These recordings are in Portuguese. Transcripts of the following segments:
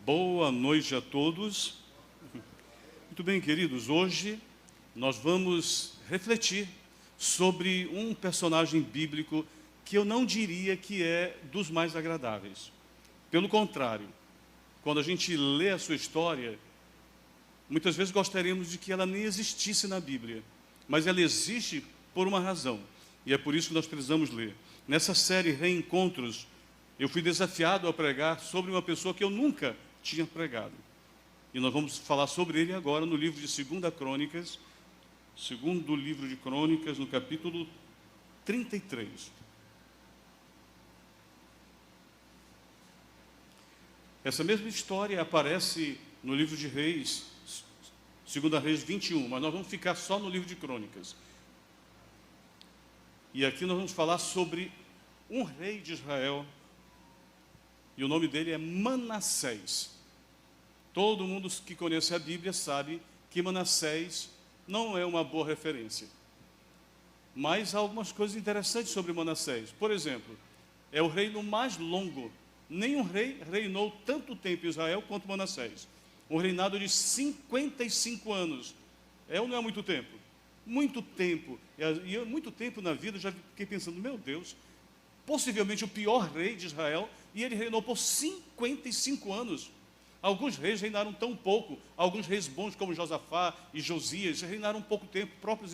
Boa noite a todos. Muito bem, queridos, hoje nós vamos refletir sobre um personagem bíblico que eu não diria que é dos mais agradáveis. Pelo contrário, quando a gente lê a sua história, muitas vezes gostaríamos de que ela nem existisse na Bíblia, mas ela existe por uma razão, e é por isso que nós precisamos ler. Nessa série Reencontros, eu fui desafiado a pregar sobre uma pessoa que eu nunca tinha pregado. E nós vamos falar sobre ele agora no livro de 2 Crônicas, segundo livro de Crônicas, no capítulo 33. Essa mesma história aparece no livro de Reis, 2 Reis 21, mas nós vamos ficar só no livro de Crônicas. E aqui nós vamos falar sobre um rei de Israel, e o nome dele é Manassés. Todo mundo que conhece a Bíblia sabe que Manassés não é uma boa referência. Mas há algumas coisas interessantes sobre Manassés. Por exemplo, é o reino mais longo. Nenhum rei reinou tanto tempo em Israel quanto Manassés. Um reinado de 55 anos. É ou não é muito tempo? Muito tempo. E muito tempo na vida eu já fiquei pensando, meu Deus, possivelmente o pior rei de Israel, e ele reinou por 55 anos. Alguns reis reinaram tão pouco, alguns reis bons como Josafá e Josias reinaram pouco tempo, o próprio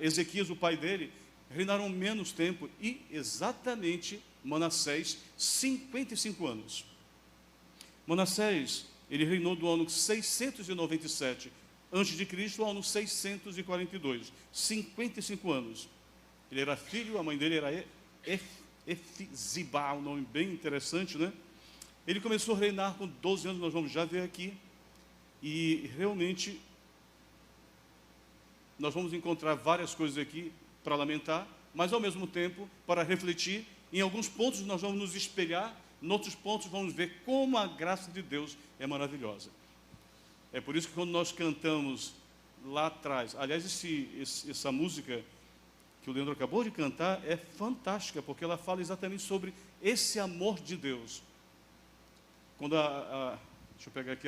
Ezequias, o pai dele, reinaram menos tempo, e exatamente Manassés, 55 anos. Manassés, ele reinou do ano 697 a.C. ao ano 642, 55 anos. Ele era filho, a mãe dele era Efzibá, um nome bem interessante, né? Ele começou a reinar com 12 anos, nós vamos já ver aqui, e realmente nós vamos encontrar várias coisas aqui para lamentar, mas ao mesmo tempo para refletir. Em alguns pontos nós vamos nos espelhar, em outros pontos vamos ver como a graça de Deus é maravilhosa. É por isso que quando nós cantamos lá atrás, aliás, essa música que o Leandro acabou de cantar é fantástica, porque ela fala exatamente sobre esse amor de Deus. Quando deixa eu pegar aqui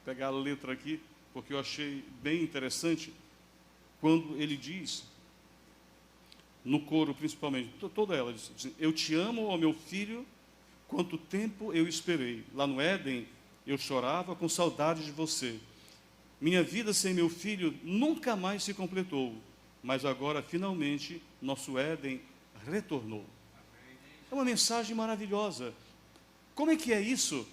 pegar a letra aqui, porque eu achei bem interessante, quando ele diz, no coro principalmente, toda ela diz assim: eu te amo, ó meu filho, quanto tempo eu esperei. Lá no Éden, eu chorava com saudade de você. Minha vida sem meu filho nunca mais se completou, mas agora, finalmente, nosso Éden retornou. É uma mensagem maravilhosa. Como é que é isso?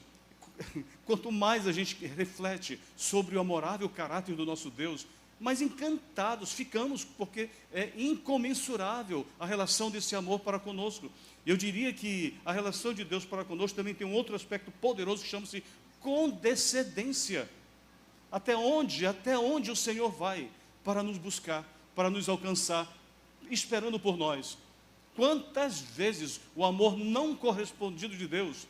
Quanto mais a gente reflete sobre o amorável caráter do nosso Deus, mais encantados ficamos, porque é incomensurável a relação desse amor para conosco. Eu diria que a relação de Deus para conosco também tem um outro aspecto poderoso que chama-se condescendência. Até onde o Senhor vai para nos buscar, para nos alcançar, esperando por nós. Quantas vezes o amor não correspondido de Deus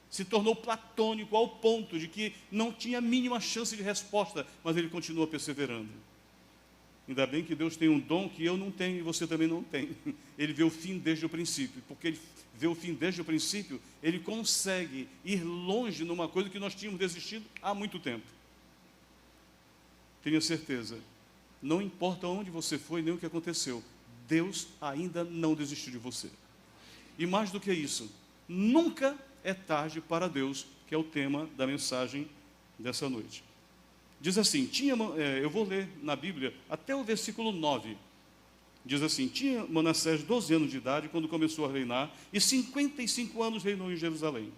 se tornou platônico ao ponto de que não tinha a mínima chance de resposta, mas ele continua perseverando. Ainda bem que Deus tem um dom que eu não tenho e você também não tem. Ele vê o fim desde o princípio. Porque ele vê o fim desde o princípio, ele consegue ir longe numa coisa que nós tínhamos desistido há muito tempo. Tenha certeza, não importa onde você foi nem o que aconteceu, Deus ainda não desistiu de você. E mais do que isso, nunca é tarde para Deus, que é o tema da mensagem dessa noite. Diz assim, eu vou ler na Bíblia até o versículo 9. Diz assim: tinha Manassés 12 anos de idade quando começou a reinar, e 55 anos reinou em Jerusalém.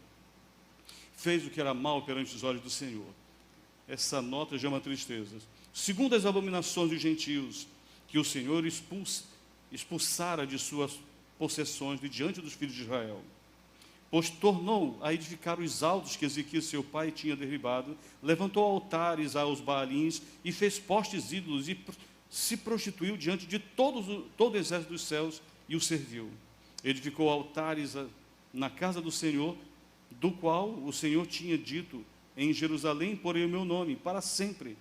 Fez o que era mal perante os olhos do Senhor. Essa nota já é uma tristeza. Segundo as abominações dos gentios, que o Senhor expulsara de suas possessões de diante dos filhos de Israel. Pois tornou a edificar os altos que Ezequias seu pai tinha derribado, levantou altares aos Baalins e fez postes ídolos e se prostituiu diante de todo o exército dos céus e o serviu. Edificou altares na casa do Senhor, do qual o Senhor tinha dito: em Jerusalém porei o meu nome para sempre.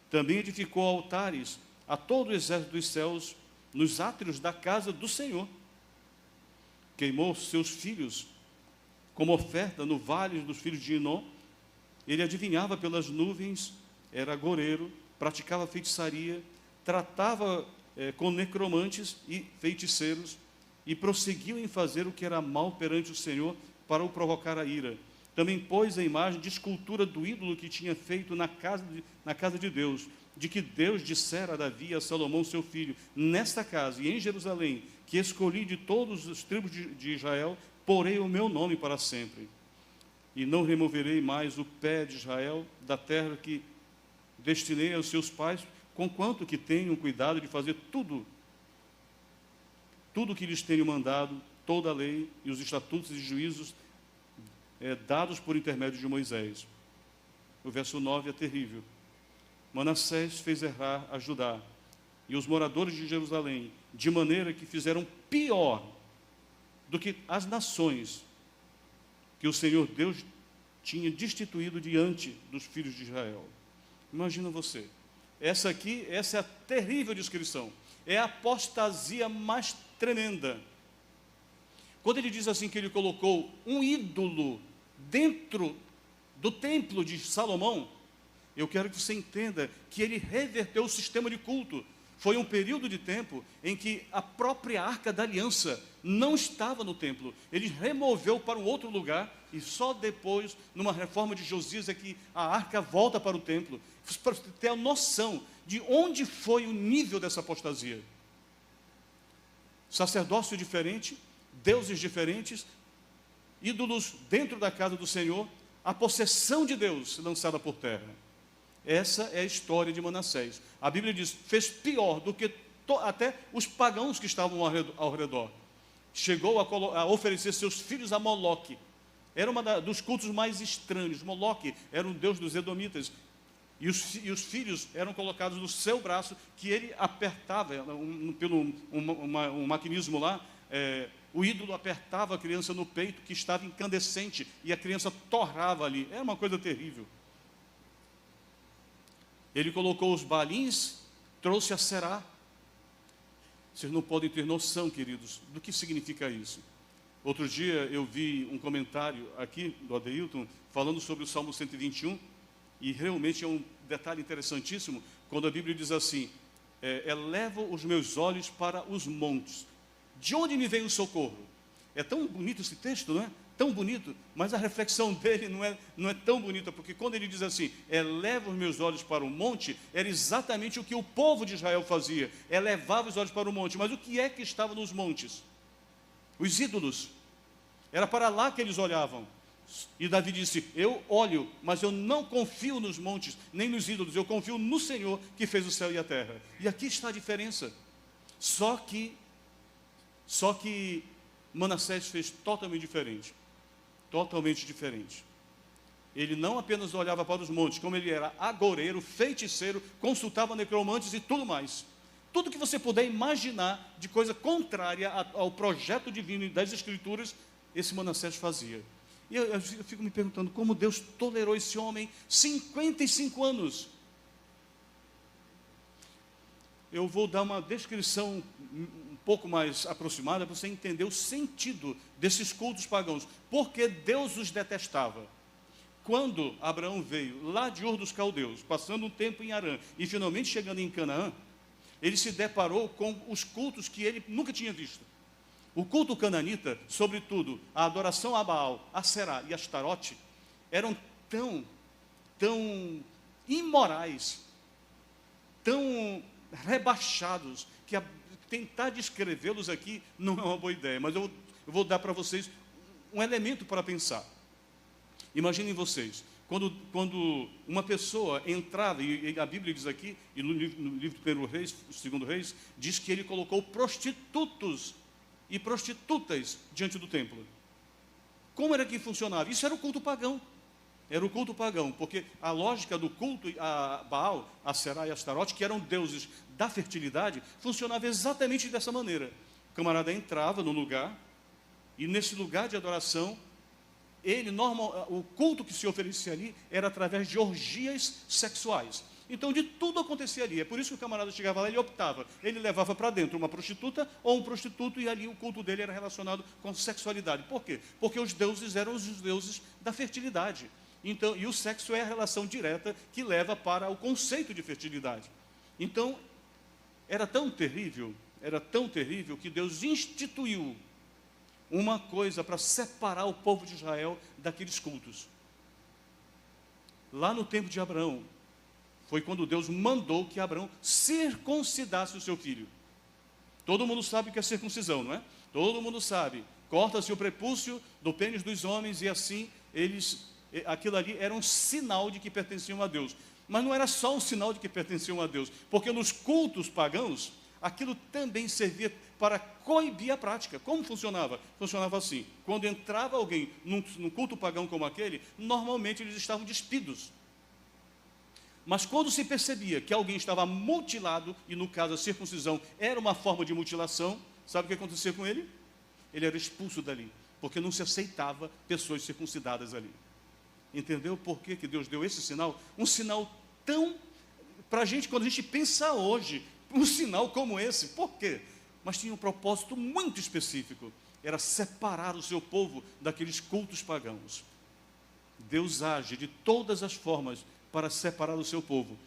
Também edificou altares a todo o exército dos céus nos átrios da casa do Senhor. Queimou seus filhos como oferta no vale dos filhos de Inom. Ele adivinhava pelas nuvens, era agoreiro, praticava feitiçaria, tratava com necromantes e feiticeiros, e prosseguiu em fazer o que era mal perante o Senhor, para o provocar a ira. Também pôs a imagem de escultura do ídolo que tinha feito na casa de Deus, de que Deus dissera a Davi e a Salomão seu filho: nesta casa e em Jerusalém, que escolhi de todos os tribos de Israel, porei o meu nome para sempre. E não removerei mais o pé de Israel da terra que destinei aos seus pais, conquanto que tenham cuidado de fazer tudo que lhes tenho mandado, toda a lei e os estatutos e juízos dados por intermédio de Moisés. O verso 9 é terrível. Manassés fez errar a Judá e os moradores de Jerusalém, de maneira que fizeram pior do que as nações que o Senhor Deus tinha destituído diante dos filhos de Israel. Imagina você. Essa é a terrível descrição. É a apostasia mais tremenda. Quando ele diz assim que ele colocou um ídolo dentro do templo de Salomão, eu quero que você entenda que ele reverteu o sistema de culto. Foi um período de tempo em que a própria Arca da Aliança não estava no templo. Ele removeu para um outro lugar, e só depois, numa reforma de Josias, é que a arca volta para o templo. Para ter a noção de onde foi o nível dessa apostasia. Sacerdócio diferente, deuses diferentes, ídolos dentro da casa do Senhor, a possessão de Deus lançada por terra. Essa é a história de Manassés. A Bíblia diz, fez pior do que até os pagãos que estavam ao redor. Chegou a oferecer seus filhos a Moloque. Era dos cultos mais estranhos. Moloque era um deus dos edomitas. E os filhos eram colocados no seu braço, que ele apertava, pelo um maquinismo lá, o ídolo apertava a criança no peito, que estava incandescente, e a criança torrava ali. Era uma coisa terrível. Ele colocou os balins, trouxe a Será. Vocês não podem ter noção, queridos, do que significa isso. Outro dia eu vi um comentário aqui do Adeilton, falando sobre o Salmo 121, e realmente é um detalhe interessantíssimo, quando a Bíblia diz assim, elevo os meus olhos para os montes. De onde me vem o socorro? É tão bonito esse texto, não é? Tão bonito, mas a reflexão dele não é tão bonita, porque quando ele diz assim, eleva os meus olhos para o monte, era exatamente o que o povo de Israel fazia, elevava os olhos para o monte. Mas o que é que estava nos montes? Os ídolos. Era para lá que eles olhavam. E Davi disse, eu olho, mas eu não confio nos montes, nem nos ídolos, eu confio no Senhor que fez o céu e a terra. E aqui está a diferença. Só que Manassés fez totalmente diferente. Totalmente diferente. Ele não apenas olhava para os montes, como ele era agoreiro, feiticeiro, consultava necromantes e tudo mais. Tudo que você puder imaginar de coisa contrária ao projeto divino das Escrituras, esse Manassés fazia. E eu fico me perguntando como Deus tolerou esse homem 55 anos. Eu vou dar uma descrição um pouco mais aproximada para você entender o sentido desses cultos pagãos. Porque Deus os detestava. Quando Abraão veio lá de Ur dos Caldeus, passando um tempo em Harã e finalmente chegando em Canaã, ele se deparou com os cultos que ele nunca tinha visto. O culto cananita, sobretudo a adoração a Baal, a Será e a Astarote, eram tão imorais, tão rebaixados, que tentar descrevê-los aqui não é uma boa ideia, mas eu vou dar para vocês um elemento para pensar. Imaginem vocês, quando uma pessoa entrava, e a Bíblia diz aqui, e no livro do 1 Reis, 2 Reis, diz que ele colocou prostitutos e prostitutas diante do templo. Como era que funcionava? Isso era o culto pagão. Era o culto pagão, porque a lógica do culto a Baal, a Será e a Astarote, que eram deuses da fertilidade, funcionava exatamente dessa maneira. O camarada entrava no lugar, e nesse lugar de adoração, o culto que se oferecia ali era através de orgias sexuais. Então, de tudo acontecia ali. É por isso que o camarada chegava lá e ele optava. Ele levava para dentro uma prostituta ou um prostituto, e ali o culto dele era relacionado com sexualidade. Por quê? Porque os deuses eram os deuses da fertilidade. Então, e o sexo é a relação direta que leva para o conceito de fertilidade. Então, era tão terrível que Deus instituiu uma coisa para separar o povo de Israel daqueles cultos. Lá no tempo de Abraão, foi quando Deus mandou que Abraão circuncidasse o seu filho. Todo mundo sabe o que é circuncisão, não é? Todo mundo sabe. Corta-se o prepúcio do pênis dos homens e assim aquilo ali era um sinal de que pertenciam a Deus. Mas não era só um sinal de que pertenciam a Deus, porque nos cultos pagãos, aquilo também servia para coibir a prática. Como funcionava? Funcionava assim: quando entrava alguém num culto pagão como aquele, normalmente eles estavam despidos. Mas quando se percebia que alguém estava mutilado, e no caso a circuncisão era uma forma de mutilação, sabe o que acontecia com ele? Ele era expulso dali, porque não se aceitava pessoas circuncidadas ali. Entendeu por que Deus deu esse sinal? Um sinal tão, para a gente, quando a gente pensa hoje, um sinal como esse, por quê? Mas tinha um propósito muito específico, era separar o seu povo daqueles cultos pagãos. Deus age de todas as formas para separar o seu povo.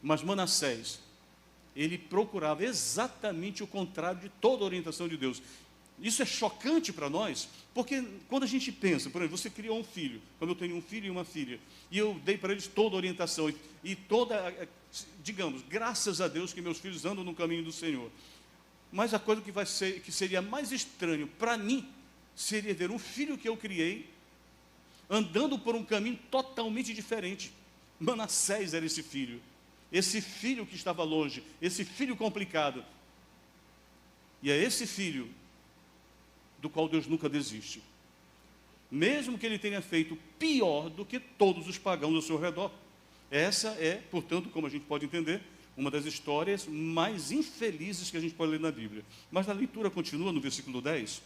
Mas Manassés, ele procurava exatamente o contrário de toda a orientação de Deus. Isso é chocante para nós, porque quando a gente pensa, por exemplo, você criou um filho, como eu tenho um filho e uma filha, e eu dei para eles toda a orientação, e toda, digamos, graças a Deus que meus filhos andam no caminho do Senhor. Mas a coisa que seria mais estranho para mim, seria ver um filho que eu criei, andando por um caminho totalmente diferente. Manassés era esse filho que estava longe, esse filho complicado. E é esse filho do qual Deus nunca desiste. Mesmo que ele tenha feito pior do que todos os pagãos ao seu redor. Essa é, portanto, como a gente pode entender, uma das histórias mais infelizes que a gente pode ler na Bíblia. Mas a leitura continua no versículo 10.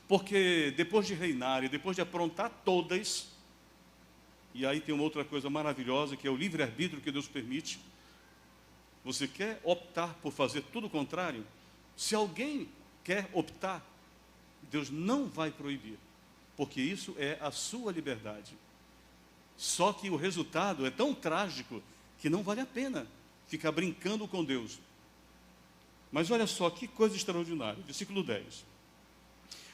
Porque depois de reinar e depois de aprontar todas, e aí tem uma outra coisa maravilhosa, que é o livre-arbítrio que Deus permite. Você quer optar por fazer tudo o contrário? Se alguém quer optar, Deus não vai proibir, porque isso é a sua liberdade. Só que o resultado é tão trágico que não vale a pena ficar brincando com Deus. Mas olha só que coisa extraordinária, versículo 10.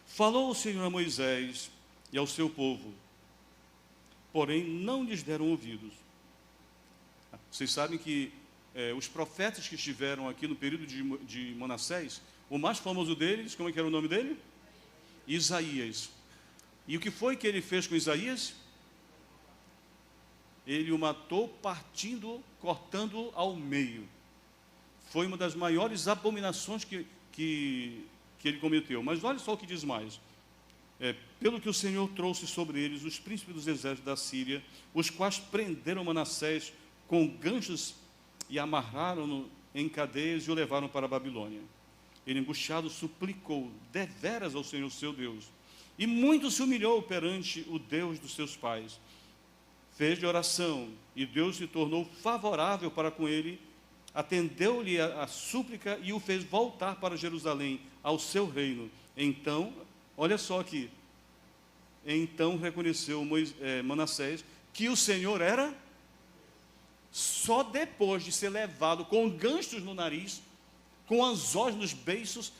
Falou o Senhor a Moisés e ao seu povo, porém não lhes deram ouvidos. Vocês sabem que os profetas que estiveram aqui no período de Manassés, o mais famoso deles, como é que era o nome dele? Isaías. E o que foi que ele fez com Isaías? Ele o matou cortando ao meio. Foi uma das maiores abominações que ele cometeu. Mas olha só o que diz mais. Pelo que o Senhor trouxe sobre eles os príncipes dos exércitos da Síria, os quais prenderam Manassés com ganchos e amarraram-no em cadeias e o levaram para a Babilônia. Ele, angustiado, suplicou deveras ao Senhor seu Deus, e muito se humilhou perante o Deus dos seus pais. Fez de oração, e Deus se tornou favorável para com ele, atendeu-lhe a súplica e o fez voltar para Jerusalém, ao seu reino. Então, olha só aqui, então reconheceu Manassés que o Senhor era, só depois de ser levado com ganchos no nariz, com anzóis nos beiços,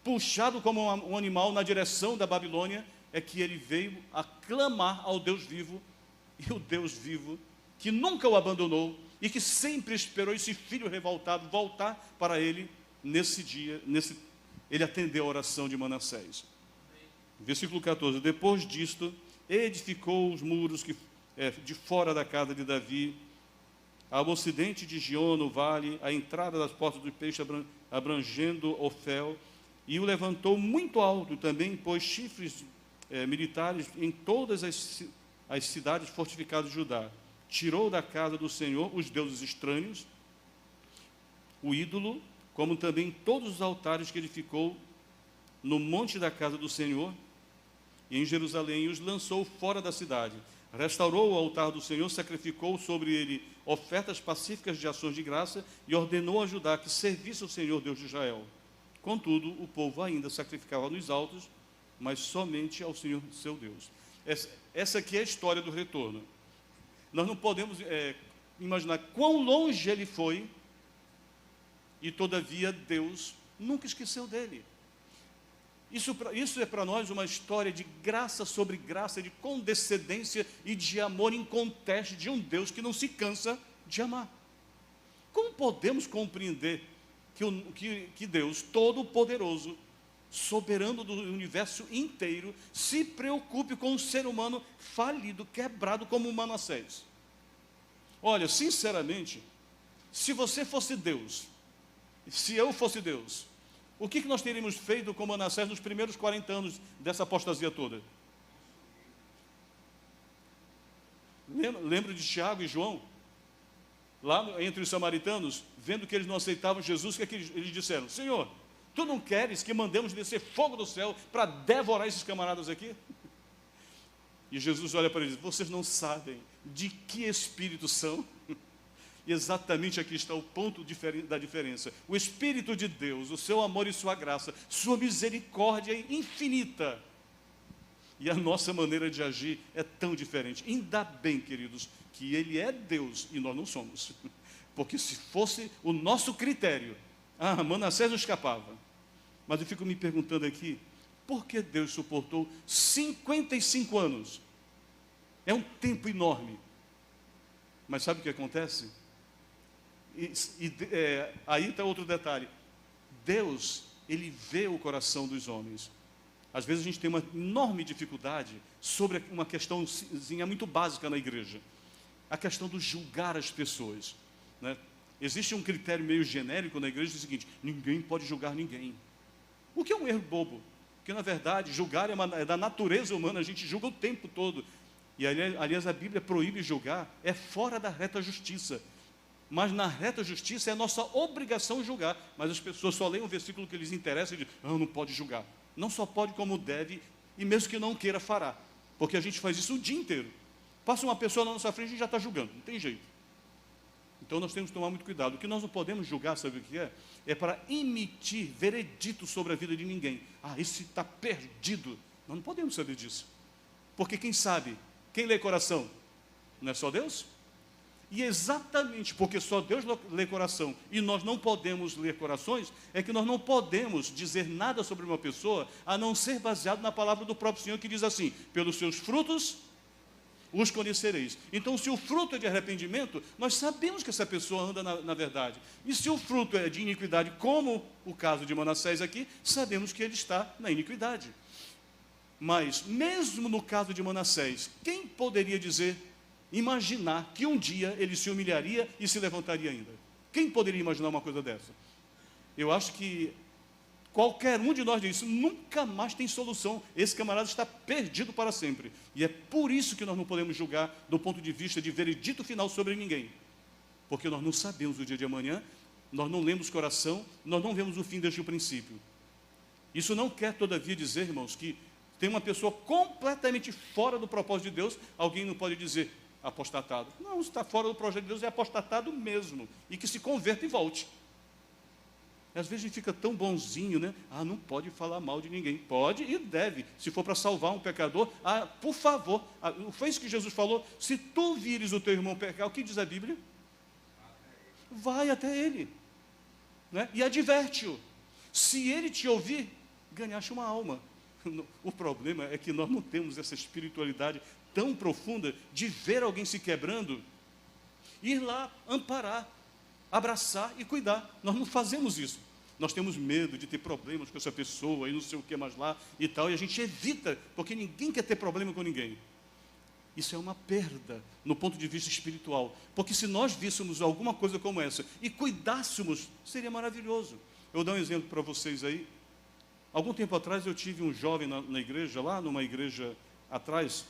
puxado como um animal na direção da Babilônia, é que ele veio a clamar ao Deus vivo, e o Deus vivo, que nunca o abandonou, e que sempre esperou esse filho revoltado voltar para ele. Nesse dia, ele atendeu a oração de Manassés. Versículo 14, depois disto, edificou os muros de fora da casa de Davi, ao ocidente de Gion, no vale, a entrada das portas do peixe, abrangendo Ofel, e o levantou muito alto também, pôs chifres militares em todas as cidades fortificadas de Judá. Tirou da casa do Senhor os deuses estranhos, o ídolo, como também todos os altares que edificou no monte da casa do Senhor, e em Jerusalém, e os lançou fora da cidade. Restaurou o altar do Senhor, sacrificou sobre ele ofertas pacíficas de ações de graça e ordenou a Judá que servisse o Senhor Deus de Israel. Contudo, o povo ainda sacrificava nos altos, mas somente ao Senhor seu Deus. Essa aqui é a história do retorno. Nós não podemos imaginar quão longe ele foi, e todavia Deus nunca esqueceu dele. Isso é para nós uma história de graça sobre graça, de condescendência e de amor inconteste de um Deus que não se cansa de amar. Como podemos compreender que Deus Todo-Poderoso, soberano do universo inteiro, se preocupe com um ser humano falido, quebrado como Manassés? Olha, sinceramente, se você fosse Deus, se eu fosse Deus, o que nós teríamos feito com Manassés nos primeiros 40 anos dessa apostasia toda? Lembra de Tiago e João? Lá entre os samaritanos, vendo que eles não aceitavam Jesus, o que eles disseram? Senhor, tu não queres que mandemos descer fogo do céu para devorar esses camaradas aqui? E Jesus olha para eles: vocês não sabem de que espírito são? E exatamente aqui está o ponto da diferença. O Espírito de Deus, o seu amor e sua graça, sua misericórdia infinita. E a nossa maneira de agir é tão diferente. Ainda bem, queridos, que Ele é Deus e nós não somos. Porque se fosse o nosso critério, Manassés não escapava. Mas eu fico me perguntando aqui, por que Deus suportou 55 anos? É um tempo enorme. Mas sabe o que acontece? Aí está outro detalhe. Deus, Ele vê o coração dos homens. Às vezes a gente tem uma enorme dificuldade sobre uma questãozinha muito básica na igreja. A questão do julgar as pessoas, né? Existe um critério meio genérico na igreja, que é o seguinte: ninguém pode julgar ninguém. O que é um erro bobo? Porque, na verdade, julgar é da natureza humana, a gente julga o tempo todo. E, aliás, a Bíblia proíbe julgar, é fora da reta justiça. Mas na reta justiça é nossa obrigação julgar. Mas as pessoas só leem um versículo que lhes interessa e dizem: não pode julgar. Não só pode, como deve, e mesmo que não queira, fará. Porque a gente faz isso o dia inteiro. Passa uma pessoa na nossa frente e a gente já está julgando, não tem jeito. Então nós temos que tomar muito cuidado. O que nós não podemos julgar, sabe o que é? É para emitir veredito sobre a vida de ninguém. Esse está perdido. Nós não podemos saber disso. Porque quem sabe, quem lê coração? Não é só Deus? E exatamente porque só Deus lê coração e nós não podemos ler corações, é que nós não podemos dizer nada sobre uma pessoa a não ser baseado na palavra do próprio Senhor, que diz assim: pelos seus frutos os conhecereis. Então, se o fruto é de arrependimento, nós sabemos que essa pessoa anda na verdade. E se o fruto é de iniquidade, como o caso de Manassés aqui, sabemos que ele está na iniquidade. Mas, mesmo no caso de Manassés, quem poderia imaginar que um dia ele se humilharia e se levantaria ainda? Quem poderia imaginar uma coisa dessa? Eu acho que qualquer um de nós diz: nunca mais tem solução, esse camarada está perdido para sempre. E é por isso que nós não podemos julgar do ponto de vista de veredito final sobre ninguém, porque nós não sabemos o dia de amanhã, nós não lemos coração, nós não vemos o fim desde o princípio. Isso não quer, todavia, dizer, irmãos, que tem uma pessoa completamente fora do propósito de Deus. Alguém não pode dizer apostatado. Não, se está fora do projeto de Deus, é apostatado mesmo, e que se converta e volte. Às vezes a gente fica tão bonzinho, né? Não pode falar mal de ninguém. Pode e deve. Se for para salvar um pecador, por favor. Foi isso que Jesus falou: se tu vires o teu irmão pecar, o que diz a Bíblia? Vai até ele, né? E adverte-o. Se ele te ouvir, ganhaste uma alma. O problema é que nós não temos essa espiritualidade tão profunda de ver alguém se quebrando, ir lá, amparar, abraçar e cuidar. Nós não fazemos isso. Nós temos medo de ter problemas com essa pessoa e não sei o que mais lá e tal, e a gente evita, porque ninguém quer ter problema com ninguém. Isso é uma perda no ponto de vista espiritual, porque se nós víssemos alguma coisa como essa e cuidássemos, seria maravilhoso. Eu vou dar um exemplo para vocês aí. Algum tempo atrás eu tive um jovem na igreja, lá numa igreja atrás,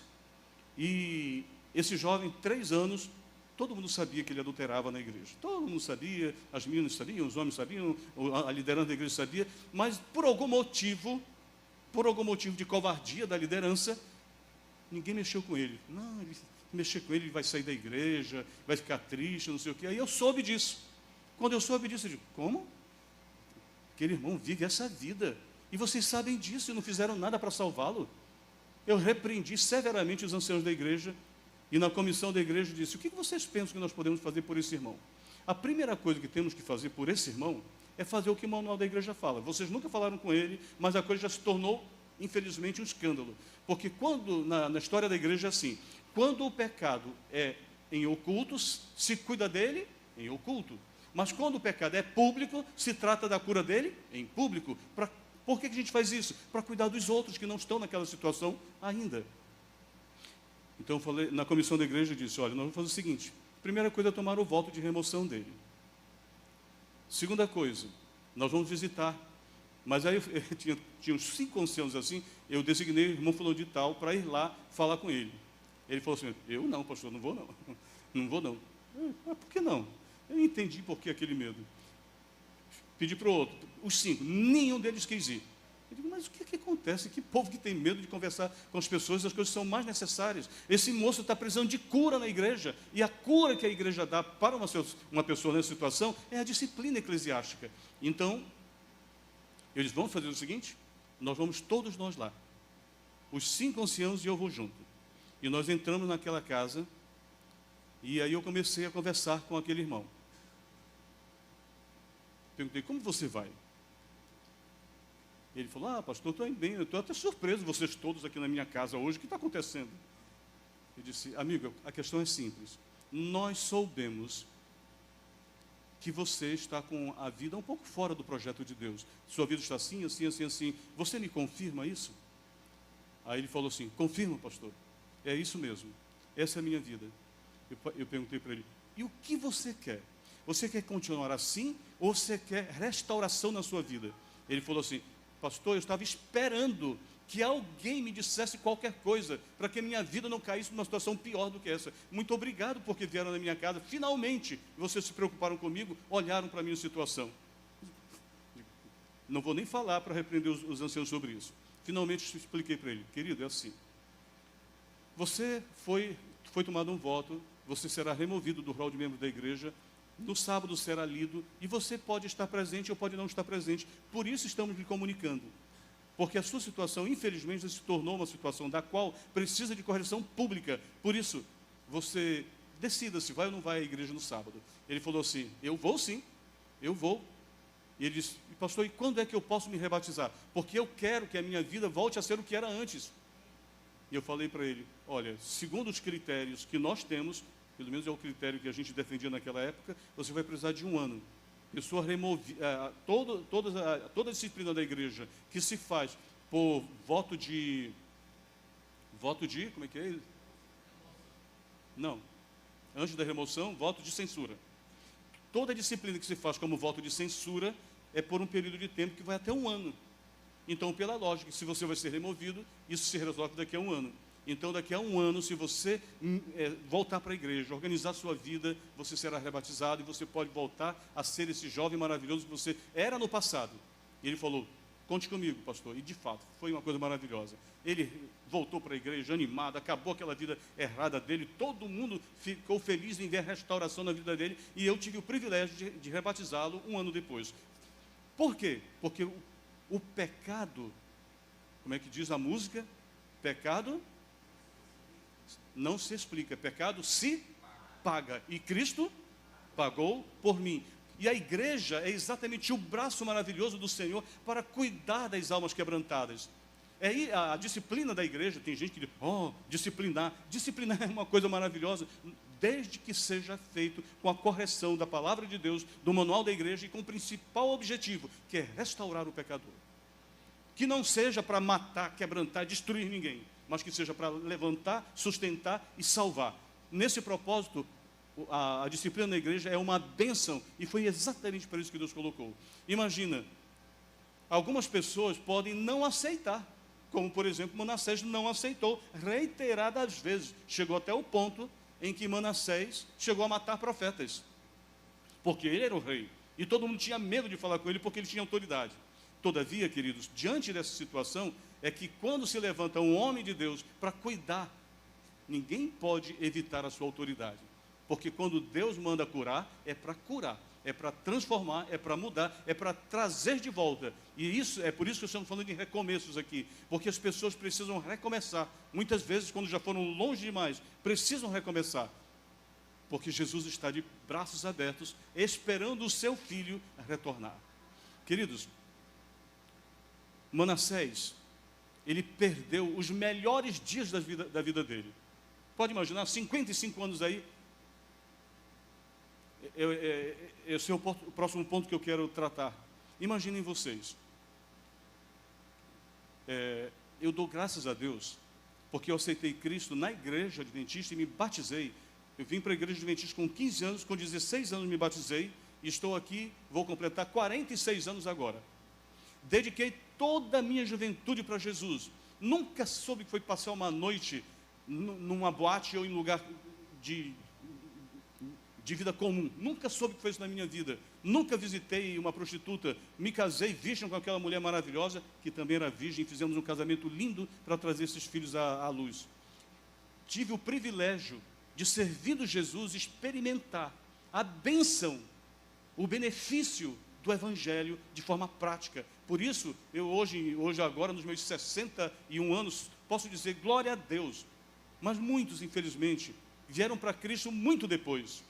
e esse jovem, 3 anos, todo mundo sabia que ele adulterava na igreja. Todo mundo sabia, as meninas sabiam, os homens sabiam, a liderança da igreja sabia, mas por algum motivo de covardia da liderança, ninguém mexeu com ele. Não, ele mexer com ele vai sair da igreja, vai ficar triste, não sei o quê. Aí eu soube disso. Quando eu soube disso, eu digo, como? Aquele irmão vive essa vida. E vocês sabem disso e não fizeram nada para salvá-lo. Eu repreendi severamente os anciãos da igreja e na comissão da igreja disse, o que vocês pensam que nós podemos fazer por esse irmão? A primeira coisa que temos que fazer por esse irmão é fazer o que o manual da igreja fala. Vocês nunca falaram com ele, mas a coisa já se tornou, infelizmente, um escândalo. Porque quando, na história da igreja é assim, quando o pecado é em oculto, se cuida dele em oculto. Mas quando o pecado é público, se trata da cura dele em público. Por que a gente faz isso? Para cuidar dos outros que não estão naquela situação ainda. Então eu falei, na comissão da igreja, eu disse, olha, nós vamos fazer o seguinte, primeira coisa é tomar o voto de remoção dele. Segunda coisa, nós vamos visitar. Mas aí tinha uns 5 anciãos assim, eu designei o irmão fulano de tal para ir lá falar com ele. Ele falou assim, eu não, pastor, não vou não. Não vou não. Mas por que não? Eu entendi por que aquele medo. Pedi para o outro, os 5, nenhum deles quis ir. Eu digo, mas o que acontece? Que povo que tem medo de conversar com as pessoas, as coisas são mais necessárias. Esse moço está precisando de cura na igreja, e a cura que a igreja dá para uma pessoa nessa situação é a disciplina eclesiástica. Então, eu disse, vamos fazer o seguinte, nós vamos todos nós lá. Os 5 anciãos e eu vou junto. E nós entramos naquela casa, e aí eu comecei a conversar com aquele irmão. Perguntei, como você vai? Ele falou, pastor, estou bem, eu estou até surpreso, vocês todos aqui na minha casa hoje, o que está acontecendo? Eu disse, amigo, a questão é simples. Nós soubemos que você está com a vida um pouco fora do projeto de Deus. Sua vida está assim, assim, assim, assim. Você me confirma isso? Aí ele falou assim, confirma, pastor. É isso mesmo. Essa é a minha vida. Eu perguntei para ele, e o que você quer? Você quer continuar assim ou você quer restauração na sua vida? Ele falou assim, pastor, eu estava esperando que alguém me dissesse qualquer coisa para que a minha vida não caísse numa situação pior do que essa. Muito obrigado porque vieram na minha casa. Finalmente, vocês se preocuparam comigo, olharam para a minha situação. Não vou nem falar para repreender os anciãos sobre isso. Finalmente, expliquei para ele, querido, é assim. Você foi tomado um voto, você será removido do rol de membro da igreja, no sábado será lido, e você pode estar presente ou pode não estar presente. Por isso estamos lhe comunicando. Porque a sua situação, infelizmente, se tornou uma situação da qual precisa de correção pública. Por isso, você decida se vai ou não vai à igreja no sábado. Ele falou assim, eu vou sim, eu vou. E ele disse, pastor, e quando é que eu posso me rebatizar? Porque eu quero que a minha vida volte a ser o que era antes. E eu falei para ele, olha, segundo os critérios que nós temos, pelo menos é o critério que a gente defendia naquela época, você vai precisar de 1 ano. Pessoa toda a disciplina da igreja que se faz por voto de, como é que é? Não, antes da remoção, voto de censura. Toda a disciplina que se faz como voto de censura é por um período de tempo que vai até 1 ano. Então, pela lógica, se você vai ser removido, isso se resolve daqui a 1 ano. Então, daqui a 1 ano, se você voltar para a igreja, organizar sua vida, você será rebatizado e você pode voltar a ser esse jovem maravilhoso que você era no passado. E ele falou, conte comigo, pastor. E, de fato, foi uma coisa maravilhosa. Ele voltou para a igreja animado, acabou aquela vida errada dele, todo mundo ficou feliz em ver a restauração na vida dele, e eu tive o privilégio de rebatizá-lo 1 ano depois. Por quê? Porque o pecado, como é que diz a música? Pecado não se explica, pecado se paga, e Cristo pagou por mim. E a igreja é exatamente o braço maravilhoso do Senhor para cuidar das almas quebrantadas. A disciplina da igreja, tem gente que diz, disciplinar é uma coisa maravilhosa, desde que seja feito com a correção da palavra de Deus, do manual da igreja, e com o principal objetivo, que é restaurar o pecador. Que não seja para matar, quebrantar, destruir ninguém, mas que seja para levantar, sustentar e salvar. Nesse propósito, a disciplina da igreja é uma bênção, e foi exatamente por isso que Deus colocou. Imagina, algumas pessoas podem não aceitar, como por exemplo Manassés não aceitou reiteradas vezes, chegou até o ponto em que Manassés chegou a matar profetas, porque ele era o rei, e todo mundo tinha medo de falar com ele, porque ele tinha autoridade. Todavia, queridos, diante dessa situação, é que quando se levanta um homem de Deus para cuidar Ninguém pode evitar a sua autoridade. Porque quando Deus manda curar, é para curar, é para transformar, é para mudar, é para trazer de volta. E isso é por isso que estamos falando de recomeços aqui. Porque as pessoas precisam recomeçar. Muitas vezes, quando já foram longe demais, precisam recomeçar. Porque Jesus está de braços abertos, esperando o seu filho retornar. Queridos, Manassés, ele perdeu os melhores dias da vida dele. Pode imaginar, 55 anos aí. Esse é o próximo ponto que eu quero tratar. Imaginem vocês. Eu dou graças a Deus, porque eu aceitei Cristo na igreja adventista e me batizei. Eu vim para a igreja adventista com 15 anos, com 16 anos me batizei, e estou aqui, vou completar 46 anos agora. Dediquei toda a minha juventude para Jesus. Nunca soube que foi passar uma noite numa boate ou em lugar de vida comum. Nunca soube que foi isso na minha vida. Nunca visitei uma prostituta. Me casei virgem com aquela mulher maravilhosa, que também era virgem. Fizemos um casamento lindo para trazer esses filhos à luz. Tive o privilégio de, servindo Jesus, experimentar a bênção, o benefício do Evangelho de forma prática. Por isso, eu hoje agora, nos meus 61 anos, posso dizer glória a Deus. Mas muitos, infelizmente, vieram para Cristo muito depois.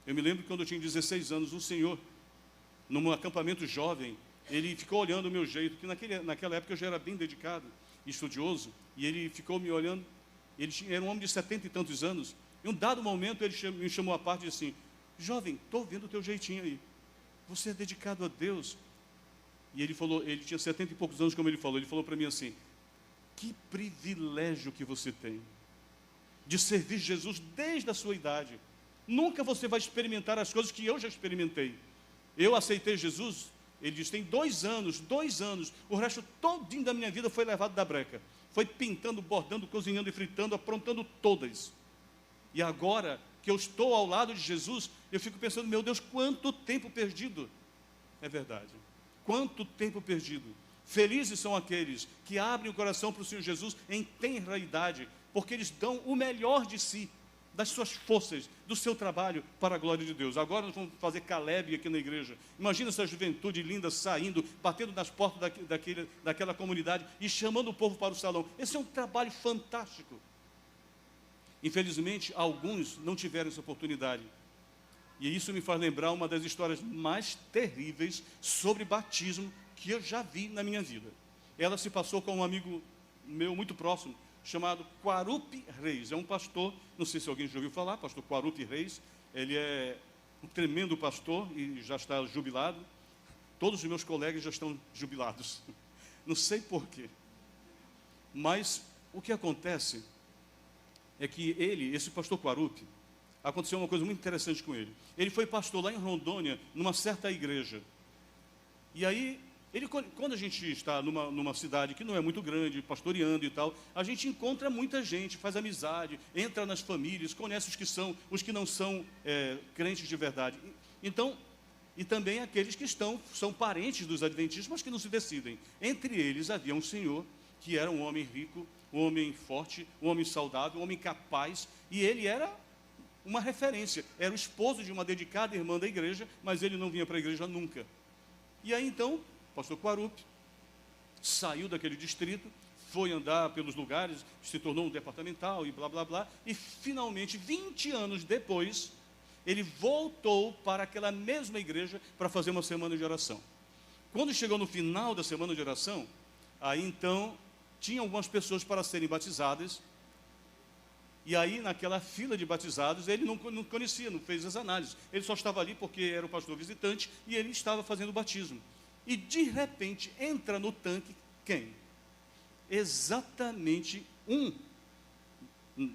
Eu me lembro que quando eu tinha 16 anos, um senhor, num acampamento jovem, ele ficou olhando o meu jeito, que naquela época eu já era bem dedicado e estudioso, e ele ficou me olhando. Ele era um homem de 70 e tantos anos. Em um dado momento, ele me chamou à parte e disse assim: jovem, estou vendo o teu jeitinho aí. Você é dedicado a Deus. E ele falou, ele tinha 70 e poucos anos, como ele falou para mim assim: que privilégio que você tem de servir Jesus desde a sua idade. Nunca você vai experimentar as coisas que eu já experimentei. Eu aceitei Jesus, ele diz, tem 2 anos, o resto todinho da minha vida foi levado da breca. Foi pintando, bordando, cozinhando e fritando, aprontando todas. E agora que eu estou ao lado de Jesus, eu fico pensando, meu Deus, quanto tempo perdido. É verdade. Quanto tempo perdido. Felizes são aqueles que abrem o coração para o Senhor Jesus em tenra idade, porque eles dão o melhor de si, das suas forças, do seu trabalho para a glória de Deus. Agora nós vamos fazer Caleb aqui na igreja. Imagina essa juventude linda saindo, batendo nas portas daquela comunidade e chamando o povo para o salão. Esse é um trabalho fantástico. Infelizmente, alguns não tiveram essa oportunidade. E isso me faz lembrar uma das histórias mais terríveis sobre batismo que eu já vi na minha vida. Ela se passou com um amigo meu muito próximo, chamado Quarupi Reis. É um pastor, não sei se alguém já ouviu falar, pastor Quarupi Reis. Ele é um tremendo pastor e já está jubilado. Todos os meus colegas já estão jubilados. Não sei porquê. Mas o que acontece é que esse pastor Quarupi, aconteceu uma coisa muito interessante com ele. Ele foi pastor lá em Rondônia, numa certa igreja. E aí, quando a gente está numa cidade que não é muito grande, pastoreando e tal, a gente encontra muita gente, faz amizade, entra nas famílias, conhece os que não são crentes de verdade. Então, e também aqueles que são parentes dos adventistas, mas que não se decidem. Entre eles havia um senhor que era um homem rico, um homem forte, um homem saudável, um homem capaz, e ele era uma referência. Era o esposo de uma dedicada irmã da igreja, mas ele não vinha para a igreja nunca. E aí então, o pastor Quarupi saiu daquele distrito, foi andar pelos lugares, se tornou um departamental e blá, blá, blá, e finalmente, 20 anos depois, ele voltou para aquela mesma igreja para fazer uma semana de oração. Quando chegou no final da semana de oração, aí então, tinha algumas pessoas para serem batizadas, e aí naquela fila de batizados, ele não conhecia, não fez as análises, ele só estava ali porque era o pastor visitante, e ele estava fazendo o batismo. E de repente, entra no tanque, quem? Exatamente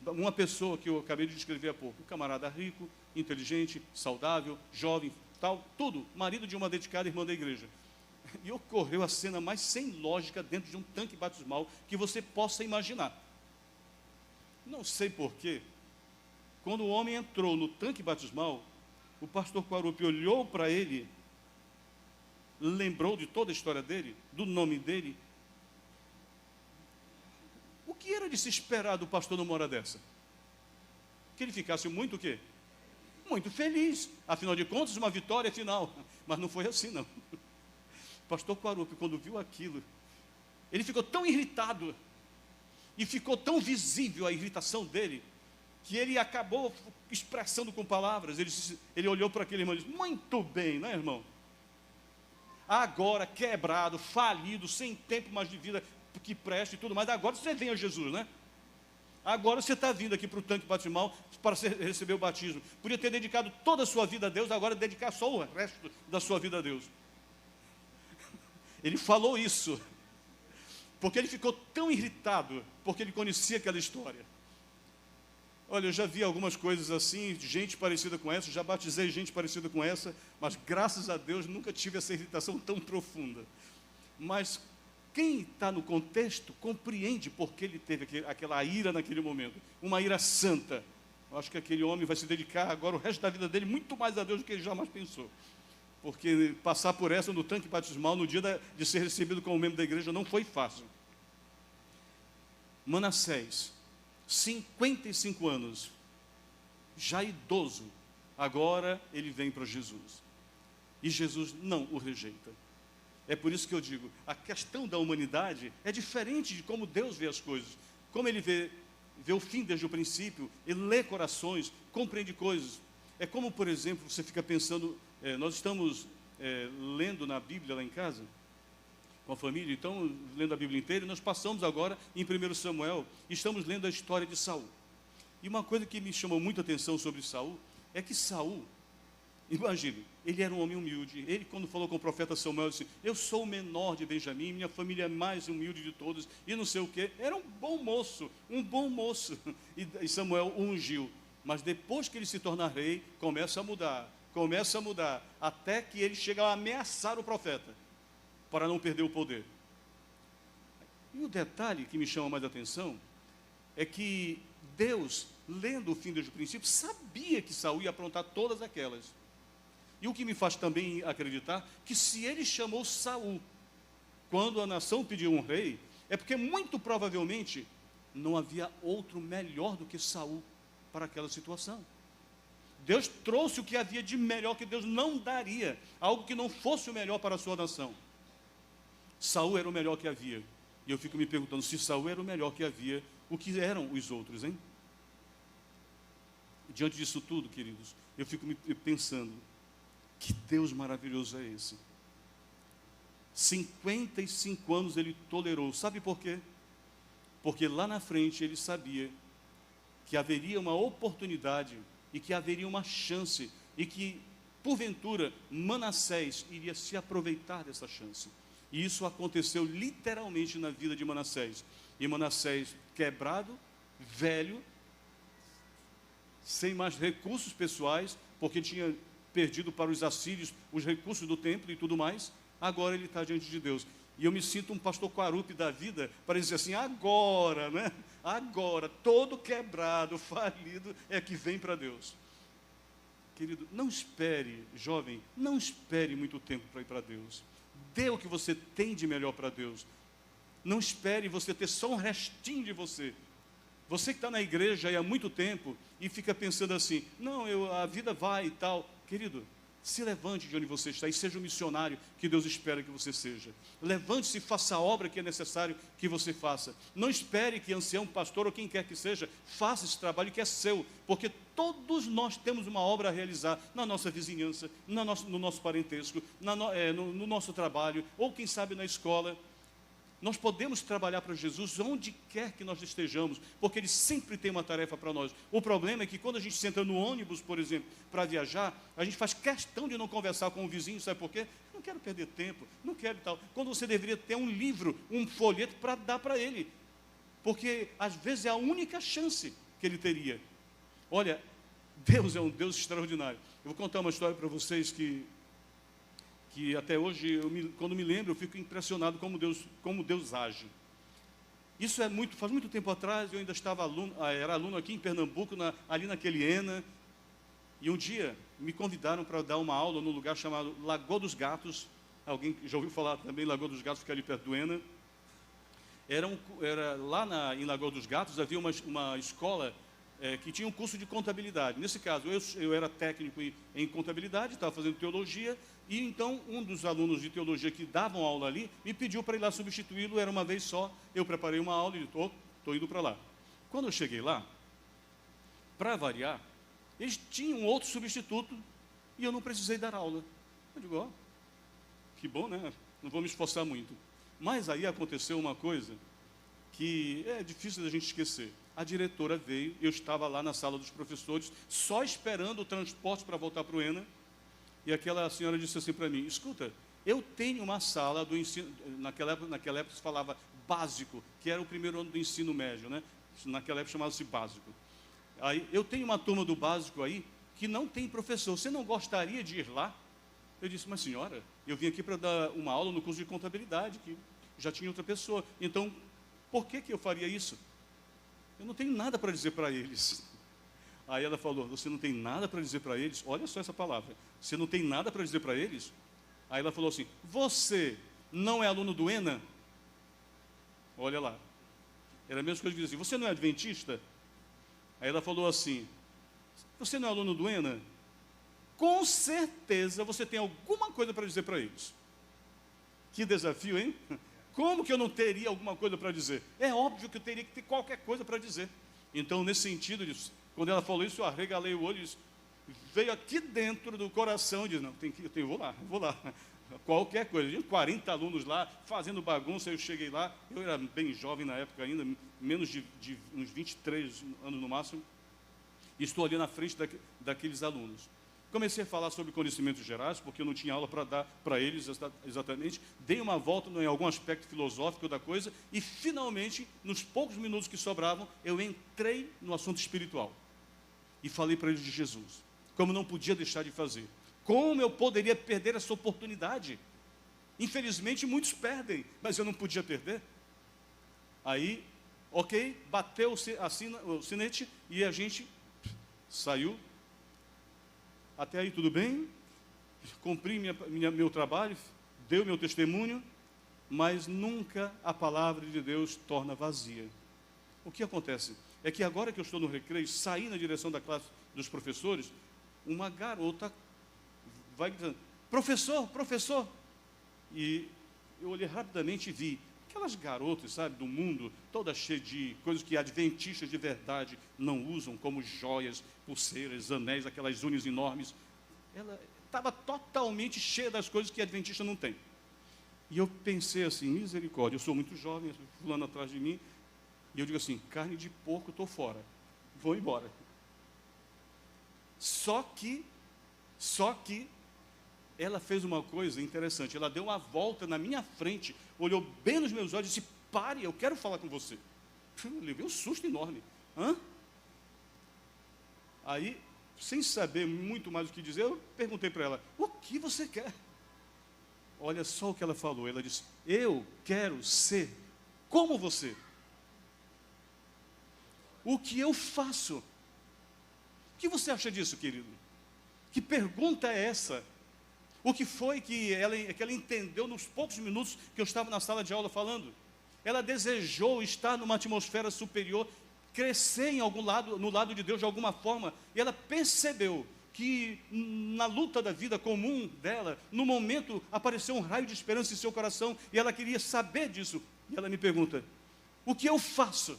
uma pessoa que eu acabei de descrever há pouco, um camarada rico, inteligente, saudável, jovem, tal, tudo, marido de uma dedicada irmã da igreja. E ocorreu a cena mais sem lógica dentro de um tanque batismal que você possa imaginar. Não sei porquê, quando o homem entrou no tanque batismal, o pastor Quarupi olhou para ele, lembrou de toda a história dele, do nome dele. O que era de se esperar do pastor numa hora dessa? que ele ficasse muito o quê? Muito feliz. Afinal de contas, uma vitória final. Mas não foi assim, não. O pastor Quarupi, quando viu aquilo, ele ficou tão irritado, e ficou tão visível a irritação dele, que ele acabou expressando com palavras. Ele olhou para aquele irmão e disse: muito bem, né, irmão? Agora, quebrado, falido, sem tempo mais de vida que preste e tudo mais, agora você vem a Jesus, né? Agora você está vindo aqui para o tanque batismal para receber o batismo. Podia ter dedicado toda a sua vida a Deus, agora dedicar só o resto da sua vida a Deus. Ele falou isso porque ele ficou tão irritado, porque ele conhecia aquela história. Olha, eu já vi algumas coisas assim, gente parecida com essa, já batizei gente parecida com essa, mas graças a Deus nunca tive essa irritação tão profunda. Mas quem está no contexto compreende porque ele teve aquela ira naquele momento, uma ira santa. Eu acho que aquele homem vai se dedicar agora o resto da vida dele muito mais a Deus do que ele jamais pensou. Porque passar por essa no tanque batismal, no dia de ser recebido como membro da igreja, não foi fácil. Manassés, 55 anos, já idoso, agora ele vem para Jesus. E Jesus não o rejeita. É por isso que eu digo, a questão da humanidade é diferente de como Deus vê as coisas. Como ele vê o fim desde o princípio, ele lê corações, compreende coisas. É como, por exemplo, você fica pensando, nós estamos lendo na Bíblia lá em casa, com a família, então, lendo a Bíblia inteira, e nós passamos agora em 1 Samuel, e estamos lendo a história de Saul. E uma coisa que me chamou muita atenção sobre Saul, é que Saul, imagine, ele era um homem humilde. Ele, quando falou com o profeta Samuel, disse: eu sou o menor de Benjamim, minha família é mais humilde de todos, e não sei o quê. Era um bom moço. E Samuel o ungiu. Mas depois que ele se torna rei, começa a mudar, até que ele chega a ameaçar o profeta, para não perder o poder. E o detalhe que me chama mais a atenção, é que Deus, lendo o fim desde o princípio, sabia que Saul ia aprontar todas aquelas. E o que me faz também acreditar que se ele chamou Saul quando a nação pediu um rei, é porque muito provavelmente não havia outro melhor do que Saul para aquela situação. Deus trouxe o que havia de melhor, que Deus não daria, algo que não fosse o melhor para a sua nação. Saul era o melhor que havia. E eu fico me perguntando, se Saul era o melhor que havia, o que eram os outros, hein? Diante disso tudo, queridos, eu fico me pensando, que Deus maravilhoso é esse? 55 anos ele tolerou. Sabe por quê? Porque lá na frente ele sabia que haveria uma oportunidade e que haveria uma chance e que, porventura, Manassés iria se aproveitar dessa chance. E isso aconteceu literalmente na vida de Manassés. E Manassés, quebrado, velho, sem mais recursos pessoais, porque tinha perdido para os assírios os recursos do templo e tudo mais, agora ele está diante de Deus. E eu me sinto um pastor Quarupi da vida, para dizer assim, agora, né? Agora, todo quebrado, falido, é que vem para Deus. Querido, não espere, jovem, não espere muito tempo para ir para Deus. Dê o que você tem de melhor para Deus. Não espere você ter só um restinho de você. Você que está na igreja aí há muito tempo e fica pensando assim, não, a vida vai e tal. Querido, se levante de onde você está e seja o missionário que Deus espera que você seja. Levante-se e faça a obra que é necessário que você faça. Não espere que ancião, pastor ou quem quer que seja, faça esse trabalho que é seu, porque todos nós temos uma obra a realizar na nossa vizinhança, no nosso parentesco, no nosso trabalho, ou quem sabe na escola. Nós podemos trabalhar para Jesus onde quer que nós estejamos, porque Ele sempre tem uma tarefa para nós. O problema é que quando a gente senta no ônibus, por exemplo, para viajar, a gente faz questão de não conversar com o vizinho, sabe por quê? Não quero perder tempo, não quero e tal. Quando você deveria ter um livro, um folheto para dar para ele, porque às vezes é a única chance que ele teria. Olha, Deus é um Deus extraordinário. Eu vou contar uma história para vocês que até hoje, quando me lembro, eu fico impressionado como Deus age. Isso faz muito tempo atrás, eu ainda era aluno aqui em Pernambuco, ali naquele ENA, e um dia me convidaram para dar uma aula num lugar chamado Lagoa dos Gatos. Alguém já ouviu falar também, Lagoa dos Gatos, fica ali perto do ENA. Lá em Lagoa dos Gatos havia uma escola que tinha um curso de contabilidade. Nesse caso, eu era técnico em contabilidade, estava fazendo teologia, e então um dos alunos de teologia que davam aula ali me pediu para ir lá substituí-lo, era uma vez só, eu preparei uma aula e disse, estou indo para lá. Quando eu cheguei lá, para variar, eles tinham outro substituto e eu não precisei dar aula. Eu digo, que bom, né? Não vou me esforçar muito. Mas aí aconteceu uma coisa que é difícil da gente esquecer. A diretora veio, eu estava lá na sala dos professores, só esperando o transporte para voltar para o ENA, e aquela senhora disse assim para mim, escuta, eu tenho uma sala do ensino, naquela época se falava básico, que era o primeiro ano do ensino médio, né? Naquela época chamava-se básico. Aí, eu tenho uma turma do básico aí, que não tem professor, você não gostaria de ir lá? Eu disse, mas senhora, eu vim aqui para dar uma aula no curso de contabilidade, que já tinha outra pessoa, então, por que eu faria isso? Eu não tenho nada para dizer para eles. Aí ela falou, você não tem nada para dizer para eles? Olha só essa palavra, você não tem nada para dizer para eles? Aí ela falou assim, você não é aluno do ENA? Olha lá, era a mesma coisa que dizer assim, você não é adventista? Aí ela falou assim, você não é aluno do ENA? Com certeza você tem alguma coisa para dizer para eles. Que desafio, hein? Como que eu não teria alguma coisa para dizer? É óbvio que eu teria que ter qualquer coisa para dizer. Então, nesse sentido, quando ela falou isso, eu arregalei o olho e disse, veio aqui dentro do coração e disse, não, vou lá. Qualquer coisa. Tinha 40 alunos lá, fazendo bagunça, eu cheguei lá, eu era bem jovem na época ainda, menos de uns 23 anos no máximo, e estou ali na frente daqueles alunos. Comecei a falar sobre conhecimentos gerais, porque eu não tinha aula para dar para eles exatamente. Dei uma volta em algum aspecto filosófico da coisa e, finalmente, nos poucos minutos que sobravam, eu entrei no assunto espiritual. E falei para eles de Jesus, como não podia deixar de fazer. Como eu poderia perder essa oportunidade? Infelizmente, muitos perdem, mas eu não podia perder. Aí, ok, bateu o sinete e a gente saiu. Até aí tudo bem, cumpri meu trabalho, dei o meu testemunho, mas nunca a palavra de Deus torna vazia. O que acontece? É que agora que eu estou no recreio, saí na direção da classe dos professores, uma garota vai gritando, professor, professor. E eu olhei rapidamente e vi aquelas garotas, sabe, do mundo, todas cheias de coisas que adventistas de verdade não usam, como joias, pulseiras, anéis, aquelas unhas enormes. Ela estava totalmente cheia das coisas que adventista não tem. E eu pensei assim, misericórdia, eu sou muito jovem, fulano atrás de mim, e eu digo assim, carne de porco, estou fora, vou embora. Só que ela fez uma coisa interessante, ela deu uma volta na minha frente, olhou bem nos meus olhos e disse, pare, eu quero falar com você. Eu levei um susto enorme. Aí, sem saber muito mais o que dizer, eu perguntei para ela, o que você quer? Olha só o que ela falou, ela disse, eu quero ser como você. O que eu faço? O que você acha disso, querido? Que pergunta é essa? O que foi que ela entendeu nos poucos minutos que eu estava na sala de aula falando? Ela desejou estar numa atmosfera superior, crescer em algum lado, no lado de Deus de alguma forma, e ela percebeu que na luta da vida comum dela, no momento apareceu um raio de esperança em seu coração, e ela queria saber disso. E ela me pergunta, o que eu faço?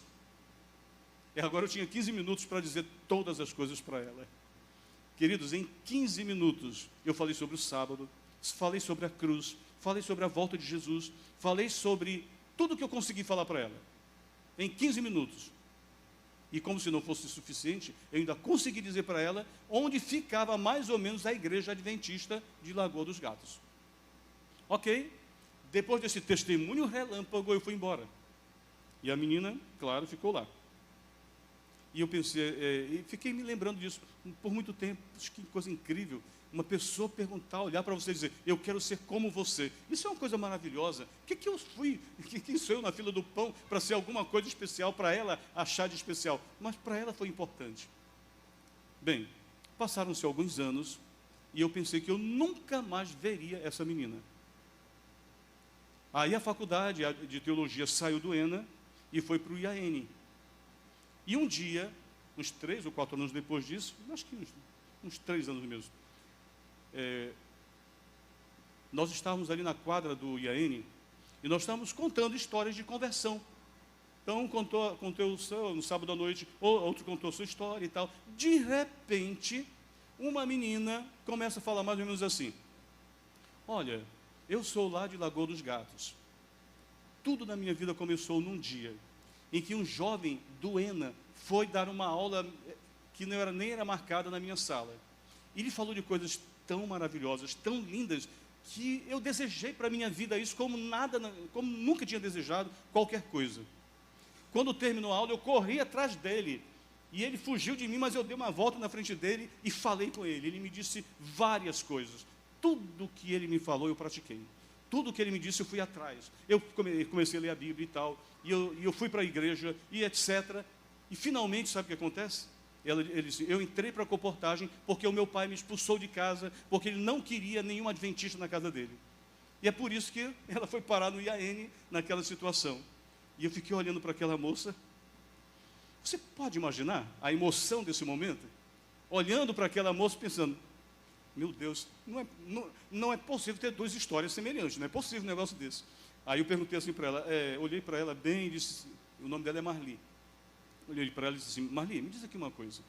E agora eu tinha 15 minutos para dizer todas as coisas para ela. Queridos, em 15 minutos, eu falei sobre o sábado, falei sobre a cruz, falei sobre a volta de Jesus, falei sobre tudo que eu consegui falar para ela. Em 15 minutos. E como se não fosse suficiente, eu ainda consegui dizer para ela onde ficava mais ou menos a igreja adventista de Lagoa dos Gatos. Ok? Depois desse testemunho relâmpago, eu fui embora. E a menina, claro, ficou lá. E eu pensei, e fiquei me lembrando disso por muito tempo. Que coisa incrível. Uma pessoa perguntar, olhar para você e dizer, eu quero ser como você. Isso é uma coisa maravilhosa. Que eu fui? Quem sou eu na fila do pão para ser alguma coisa especial, para ela achar de especial? Mas para ela foi importante. Bem, passaram-se alguns anos e eu pensei que eu nunca mais veria essa menina. Aí a faculdade de teologia saiu do ENA e foi para o IAN. E um dia, uns 3 ou 4 anos depois disso, acho que uns 3 anos mesmo, nós estávamos ali na quadra do IAN e nós estávamos contando histórias de conversão. Então, um contou o seu no sábado à noite, outro contou a sua história e tal. De repente, uma menina começa a falar mais ou menos assim: olha, eu sou lá de Lagoa dos Gatos. Tudo na minha vida começou num dia em que um jovem do ENA foi dar uma aula que nem era marcada na minha sala. E ele falou de coisas tão maravilhosas, tão lindas, que eu desejei para a minha vida isso como nunca tinha desejado qualquer coisa. Quando terminou a aula, eu corri atrás dele. E ele fugiu de mim, mas eu dei uma volta na frente dele e falei com ele. Ele me disse várias coisas. Tudo que ele me falou, eu pratiquei. Tudo que ele me disse, eu fui atrás. Eu comecei a ler a Bíblia e tal. E eu fui para a igreja e etc. E finalmente, sabe o que acontece? Ele disse: eu entrei para a comportagem porque o meu pai me expulsou de casa, porque ele não queria nenhum adventista na casa dele. E é por isso que ela foi parar no IAN naquela situação. E eu fiquei olhando para aquela moça. Você pode imaginar a emoção desse momento? Olhando para aquela moça pensando: meu Deus, não é possível ter 2 histórias semelhantes, não é possível um negócio desse. Aí eu perguntei assim para ela, olhei para ela bem e disse, o nome dela é Marli. Olhei para ela e disse assim: Marli, me diz aqui uma coisa.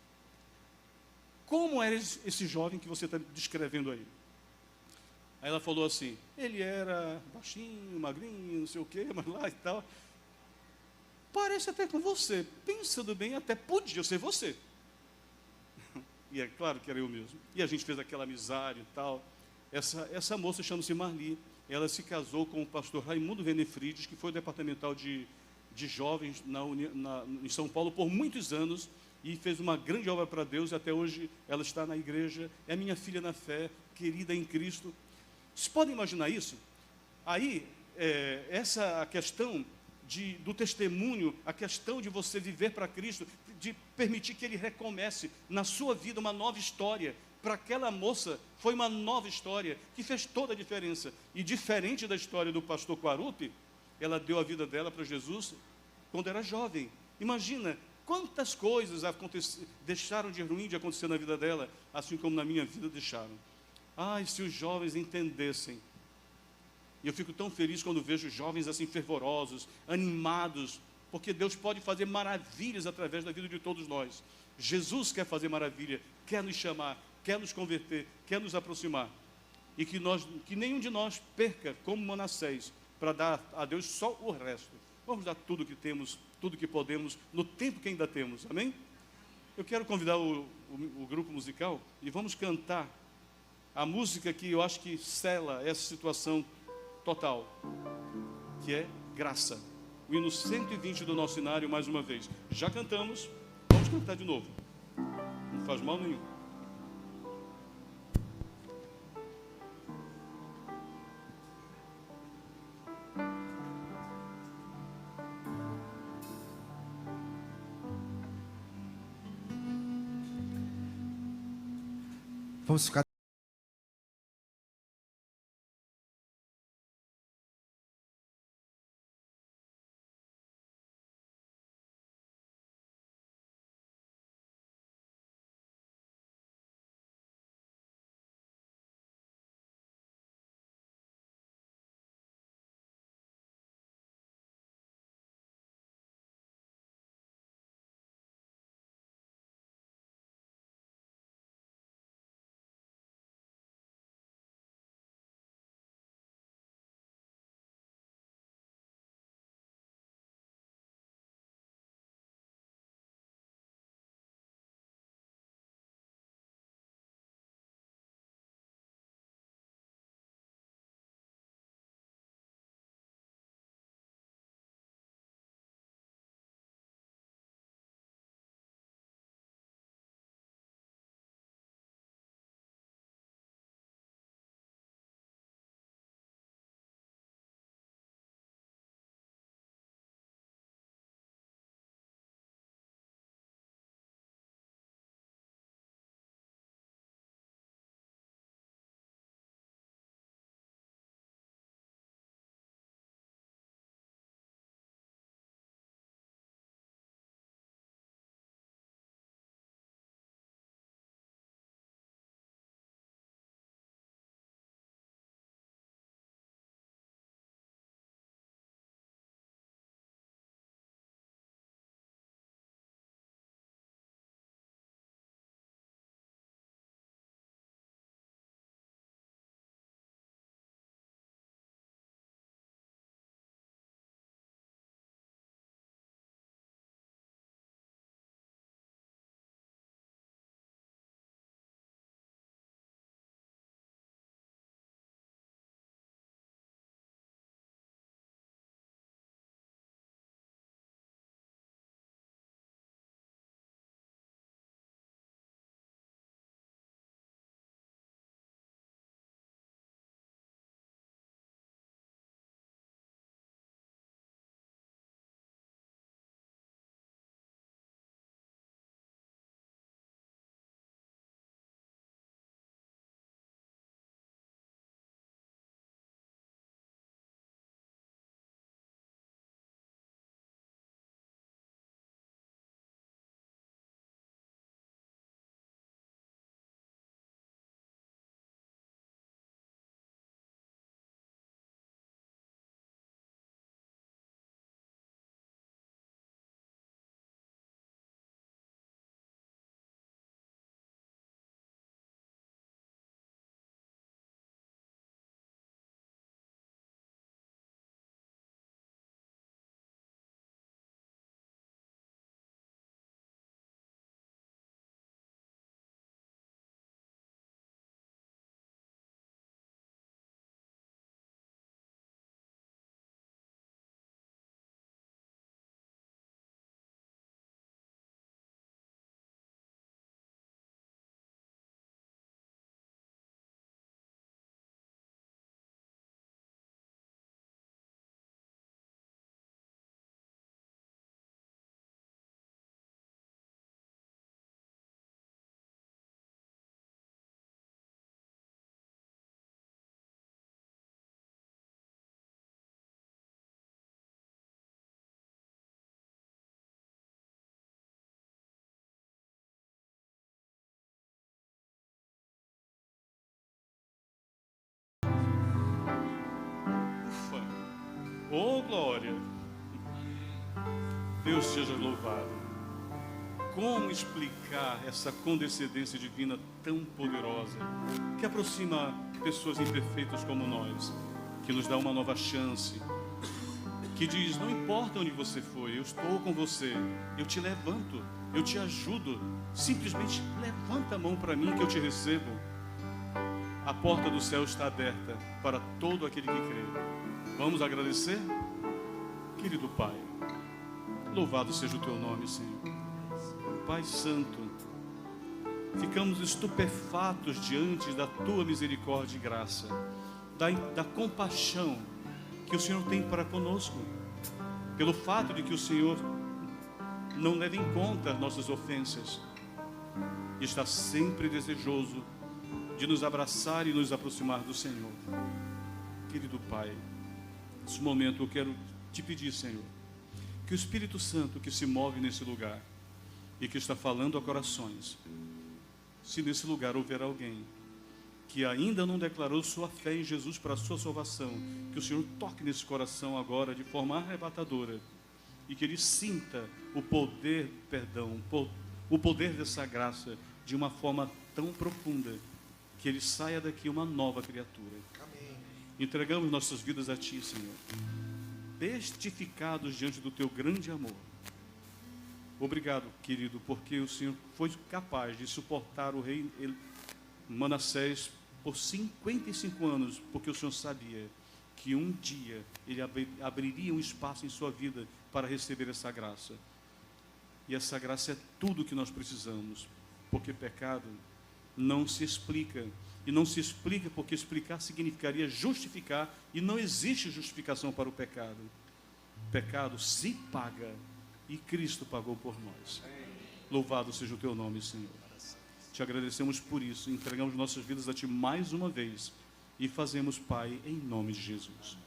Como era esse jovem que você está descrevendo aí? Aí ela falou assim: ele era baixinho, magrinho, não sei o quê, mas lá e tal. Parece até com você. Pensando bem, até podia ser você. E é claro que era eu mesmo. E a gente fez aquela amizade e tal. Essa moça chama-se Marli. Ela se casou com o pastor Raimundo Venefrides, que foi departamental de jovens em São Paulo por muitos anos, e fez uma grande obra para Deus, e até hoje ela está na igreja. É minha filha na fé, querida em Cristo. Vocês podem imaginar isso? Aí, a questão do testemunho, a questão de você viver para Cristo, de permitir que Ele recomece na sua vida uma nova história. Para aquela moça, foi uma nova história que fez toda a diferença. E diferente da história do pastor Quarupi, ela deu a vida dela para Jesus quando era jovem. Imagina quantas coisas deixaram de ruim de acontecer na vida dela, assim como na minha vida deixaram. Ai, se os jovens entendessem. E eu fico tão feliz quando vejo jovens assim fervorosos, animados, porque Deus pode fazer maravilhas através da vida de todos nós. Jesus quer fazer maravilha, quer nos chamar, quer nos converter, quer nos aproximar. E que nenhum de nós perca, como Manassés, para dar a Deus só o resto. Vamos dar tudo que temos, tudo que podemos, no tempo que ainda temos, amém? Eu quero convidar o grupo musical e vamos cantar a música que eu acho que sela essa situação total, que é Graça. O hino 120 do nosso cenário, mais uma vez. Já cantamos, vamos cantar de novo. Não faz mal nenhum. Vamos ficar Oh, glória! Deus seja louvado. Como explicar essa condescendência divina tão poderosa, que aproxima pessoas imperfeitas como nós, que nos dá uma nova chance, que diz, não importa onde você foi, eu estou com você, eu te levanto, eu te ajudo, simplesmente levanta a mão para mim que eu te recebo. A porta do céu está aberta para todo aquele que crê. Vamos agradecer? Querido Pai, louvado seja o teu nome, Senhor. Pai Santo, ficamos estupefatos diante da tua misericórdia e graça, da compaixão que o Senhor tem para conosco, pelo fato de que o Senhor não leva em conta nossas ofensas e está sempre desejoso de nos abraçar e nos aproximar do Senhor. Querido Pai, nesse momento eu quero te pedir, Senhor, que o Espírito Santo que se move nesse lugar e que está falando a corações, se nesse lugar houver alguém que ainda não declarou sua fé em Jesus para a sua salvação, que o Senhor toque nesse coração agora de forma arrebatadora e que ele sinta o poder, o poder dessa graça de uma forma tão profunda que ele saia daqui uma nova criatura. Amém. Entregamos nossas vidas a Ti, Senhor, testificados diante do Teu grande amor. Obrigado, querido, porque o Senhor foi capaz de suportar o rei Manassés por 55 anos, porque o Senhor sabia que um dia ele abriria um espaço em sua vida para receber essa graça. E essa graça é tudo que nós precisamos, porque pecado não se explica. E não se explica porque explicar significaria justificar, e não existe justificação para o pecado. O pecado se paga, e Cristo pagou por nós. Louvado seja o teu nome, Senhor. Te agradecemos por isso, entregamos nossas vidas a Ti mais uma vez e fazemos, Pai, em nome de Jesus.